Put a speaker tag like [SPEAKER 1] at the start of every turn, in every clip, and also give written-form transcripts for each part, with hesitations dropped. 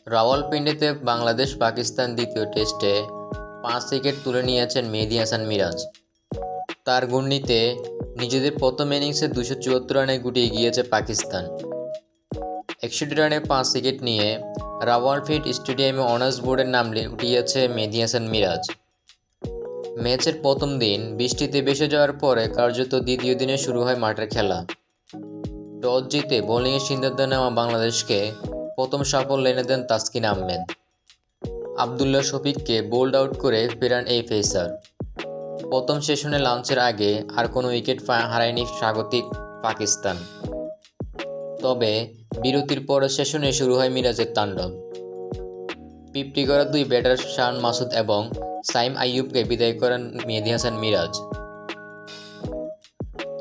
[SPEAKER 1] রাওয়ালপিন্ডিতে বাংলাদেশ পাকিস্তান দ্বিতীয় টেস্টে 5 উইকেট তুলে নিয়েছেন মেহেদী হাসান মিরাজ। তার ঘূর্ণিতে নিজেদের প্রথম ইনিংসে 274 রানে গুটিয়ে গিয়েছে পাকিস্তান। 61 রানে 5 উইকেট নিয়ে রাওয়ালপিন্ডি স্টেডিয়ামে অনার্স বোর্ডের নাম উঠিয়েছে মেহেদী হাসান মিরাজ। ম্যাচের প্রথম দিন বৃষ্টিতে ভেসে যাওয়ার পরে কার্যত দ্বিতীয় দিনে শুরু হয় মাঠের খেলা। টস জিতে বোলিংয়ের সিদ্ধান্ত নেওয়া বাংলাদেশকে প্রথম সাফল্য এনে দেন তাসকিন আহমেদ। আবদুল্লাহ শফিককে বোল্ড আউট করে ফেরান এই পেসার। প্রথম সেশনে লাঞ্চের আগে আর কোনো উইকেট হারায়নি স্বাগতিক পাকিস্তান। তবে বিরতির পরের সেশনে শুরু হয় মিরাজের তাণ্ডব। 50 করা দুই ব্যাটার শান মাসুদ এবং সাইম আইয়ুবকে বিদায় করেন মেহেদী হাসান মিরাজ।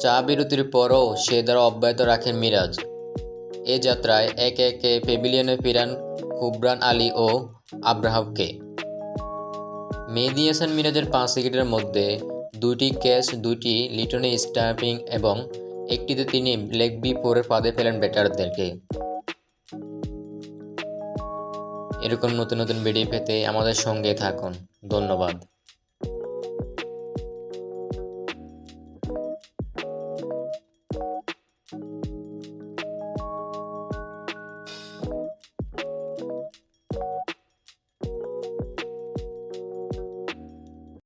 [SPEAKER 1] চা বিরতির পরও সে ধারা অব্যাহত রাখেন মিরাজ। এ যাত্রায় একে একে প্যাভিলিয়নে ফিরান কুবরান আলী ও আব্রাহামকে। মেহেদী হাসান মিরাজের 5 উইকেটের মধ্যে 2টি ক্যাচ, 2টি লিটনে স্টাম্পিং এবং একটিতে তিনি লেগ বি-4-এর ফাঁদে ফেলেন ব্যাটারদেরকে। এরকম নতুন নতুন ভিডিও পেতে আমাদের সঙ্গে থাকুন। ধন্যবাদ।